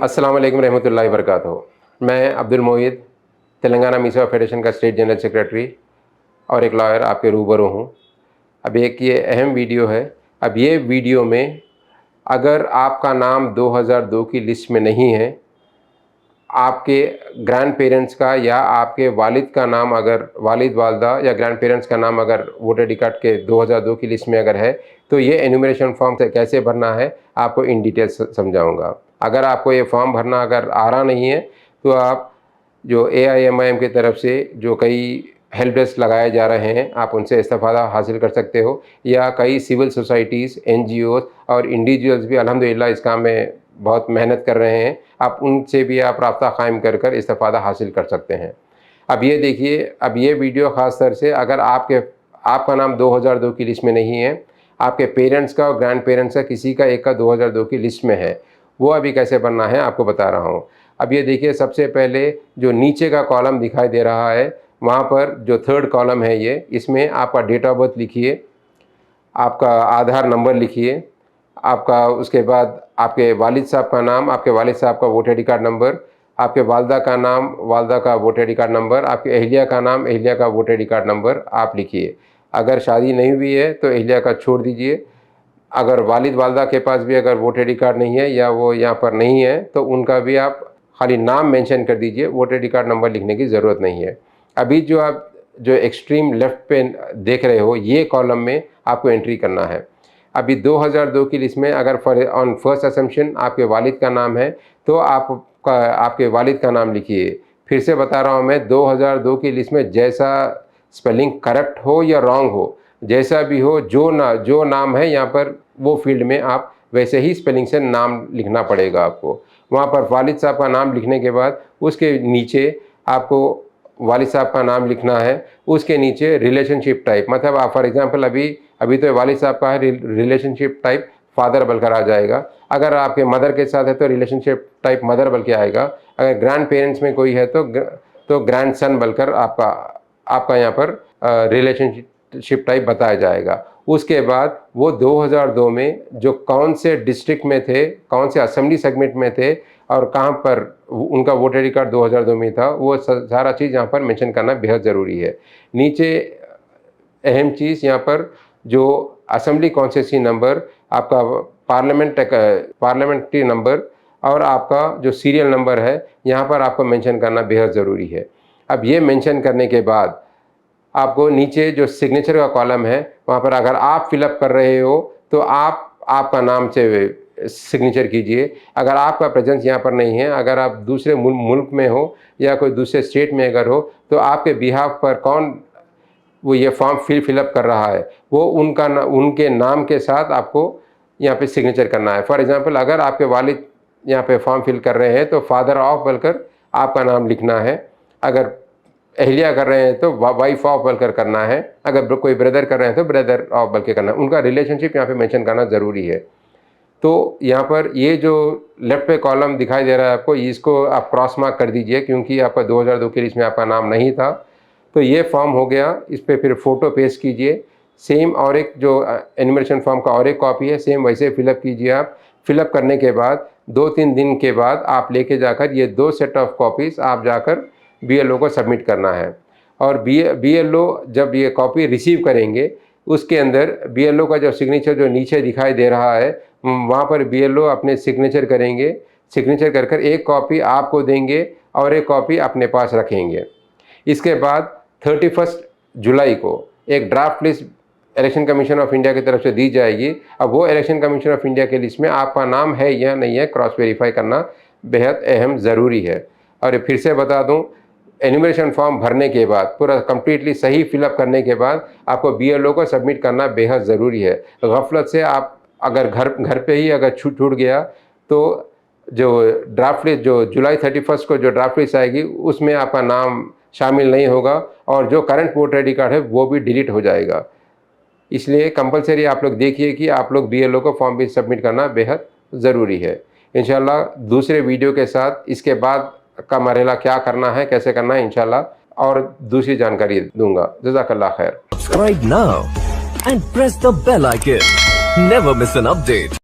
अस्सलाम वालेकुम रहमतुल्लाहि व बरकातुहू। मैं अब्दुल मोहित, तेलंगाना मीसा फेडरेशन का स्टेट जनरल सेक्रेटरी और एक लॉयर आपके रूबरू हूँ। अब एक ये अहम वीडियो है। अब ये वीडियो में अगर आपका नाम 2002 की लिस्ट में नहीं है, आपके ग्रैंड पेरेंट्स का या आपके वालिद का नाम, अगर वालिद वालदा या ग्रैंड पेरेंट्स का नाम अगर वोटर आई.डी. कार्ड के 2002 की लिस्ट में अगर है, तो ये एनुमरेशन फॉर्म से कैसे भरना है आपको इन डिटेल समझाऊंगा। अगर आपको ये फॉर्म भरना अगर आ रहा नहीं है, तो आप जो AIMIM की तरफ से जो कई हेल्प डेस्क लगाए जा रहे हैं, आप उनसे इस्तेफ़ादा हासिल कर सकते हो, या कई सिविल सोसाइटीज़, NGOs और इंडिविजुअल्स भी अल्हम्दुलिल्लाह इस काम में बहुत मेहनत कर रहे हैं। आप उनसे भी आप राब्ता कायम कर इस्तेफ़ादा हासिल कर सकते हैं। अब ये देखिए, अब ये वीडियो ख़ास तौर से अगर आपका नाम 2002 की लिस्ट में नहीं है, आपके पेरेंट्स का और ग्रैंड पेरेंट्स का किसी का एक का 2002 की लिस्ट में है, वो अभी कैसे बनना है आपको बता रहा हूँ। अब ये देखिए, सबसे पहले जो नीचे का कॉलम दिखाई दे रहा है, वहाँ पर जो थर्ड कॉलम है ये, इसमें आपका डेट ऑफ बर्थ लिखिए, आपका आधार नंबर लिखिए, आपका उसके बाद आपके वालिद साहब का नाम, आपके वालिद साहब का वोटर आई.डी. कार्ड नंबर, आपके वालदा का नाम, वालदा का वोटर आई.डी. कार्ड नंबर, आपकी अहलिया का नाम, अहलिया का वोटर आई.डी. कार्ड नंबर आप लिखिए। अगर शादी नहीं हुई है तो अहलिया का छोड़ दीजिए। अगर वालिद वालदा के पास भी अगर वोटर आई.डी. कार्ड नहीं है या वो यहाँ पर नहीं है, तो उनका भी आप खाली नाम मेंशन कर दीजिए, वोटर आई.डी. कार्ड नंबर लिखने की ज़रूरत नहीं है। अभी जो आप जो एक्सट्रीम लेफ़्ट पे देख रहे हो, ये कॉलम में आपको एंट्री करना है। अभी 2002 की लिस्ट में अगर ऑन फर्स्ट असम्पशन आपके वालिद का नाम है, तो आपके वालिद का नाम लिखिए। फिर से बता रहा हूँ मैं, 2002 की लिस्ट में जैसा स्पेलिंग करेक्ट हो या रॉन्ग हो, जैसा भी हो, जो नाम है यहाँ पर वो फील्ड में आप वैसे ही स्पेलिंग से नाम लिखना पड़ेगा आपको। वहाँ पर वालिद साहब का नाम लिखने के बाद उसके नीचे आपको वालिद साहब का नाम लिखना है, उसके नीचे रिलेशनशिप टाइप, मतलब आप फॉर एग्जांपल अभी तो वालिद साहब का है, रिलेशनशिप टाइप फादर बनकर आ जाएगा। अगर आपके मदर के साथ है तो रिलेशनशिप टाइप मदर बन के आएगा। अगर ग्रैंड पेरेंट्स में कोई है तो ग्रैंड सन बनकर आपका यहाँ पर रिलेशनशिप टाइप बताया जाएगा। उसके बाद वो 2002 में जो कौन से डिस्ट्रिक्ट में थे, कौन से असेंबली सेगमेंट में थे और कहाँ पर उनका वोटर आई.डी. कार्ड 2002 में था, वो सारा चीज़ यहाँ पर मेंशन करना बेहद ज़रूरी है। नीचे अहम चीज़ यहाँ पर जो असेंबली कॉन्स्टिट्यूंसी नंबर, आपका पार्लियामेंट्री नंबर और आपका जो सीरियल नंबर है, यहाँ पर आपको मेंशन करना बेहद ज़रूरी है। अब ये मेंशन करने के बाद आपको नीचे जो सिग्नेचर का कॉलम है, वहाँ पर अगर आप फिलअप कर रहे हो तो आपका नाम से सिग्नेचर कीजिए। अगर आपका प्रेजेंस यहाँ पर नहीं है, अगर आप दूसरे मुल्क में हो या कोई दूसरे स्टेट में अगर हो, तो आपके बिहाफ पर कौन वो ये फॉर्म फिलअप कर रहा है, वो उनके नाम के साथ आपको यहाँ पे सिग्नेचर करना है। फॉर एग्जांपल, अगर आपके वालिद यहाँ पे फॉर्म फिल कर रहे हैं तो फादर ऑफ बोलकर आपका नाम लिखना है। अगर अहलिया कर रहे हैं तो वाइफ ऑफ बोलकर करना है। अगर कोई ब्रदर कर रहे हैं तो ब्रदर ऑफ बोल के करना है। उनका रिलेशनशिप यहाँ पे मेंशन करना ज़रूरी है। तो यहाँ पर ये जो लेफ्ट पे कॉलम दिखाई दे रहा है आपको, इसको आप क्रॉस मार्क कर दीजिए, क्योंकि आपका 2002 की लिस्ट में आपका नाम नहीं था। तो ये फॉर्म हो गया। इस पर फिर फ़ोटो पेस्ट कीजिए। सेम और एक जो एनुमरेशन फॉर्म का और एक कॉपी है, सेम वैसे फिलअप कीजिए आप। फिलअप करने के बाद 2-3 दिन के बाद आप लेके जाकर ये 2 सेट ऑफ कॉपीज़ आप जाकर BLO को सबमिट करना है। और BLO जब ये कॉपी रिसीव करेंगे, उसके अंदर BLO का जो सिग्नेचर जो नीचे दिखाई दे रहा है, वहाँ पर BLO अपने सिग्नेचर करेंगे। सिग्नेचर कर एक कॉपी आपको देंगे और एक कॉपी अपने पास रखेंगे। इसके बाद 31 जुलाई को एक draft list election commission of India की तरफ से दी जाएगी। अब वो इलेक्शन कमीशन ऑफ इंडिया के लिस्ट में आपका नाम है या नहीं है, क्रॉस वेरीफाई करना बेहद अहम ज़रूरी है। और फिर से बता दूं, एनुमरेशन फॉर्म भरने के बाद पूरा कंप्लीटली सही फिलअप करने के बाद आपको BLO को सबमिट करना बेहद ज़रूरी है। गफलत से आप अगर घर पे ही अगर छूट गया, तो जो ड्राफ्ट लिस्ट जो जुलाई 31 को जो ड्राफ्ट लिस्ट आएगी, उसमें आपका नाम शामिल नहीं होगा और जो करंट वोटर आई.डी. कार्ड है वो भी डिलीट हो जाएगा। इसलिए कंपलसरी आप लोग देखिए कि आप लोग BLO को फॉर्म भी सबमिट करना बेहद ज़रूरी है। इंशाल्लाह दूसरे वीडियो के साथ इसके बाद का मरहला क्या करना है, कैसे करना है, इंशाल्लाह और दूसरी जानकारी दूंगा। जज़ाकल्लाह खैर। Subscribe now and press the bell icon. Never miss an update.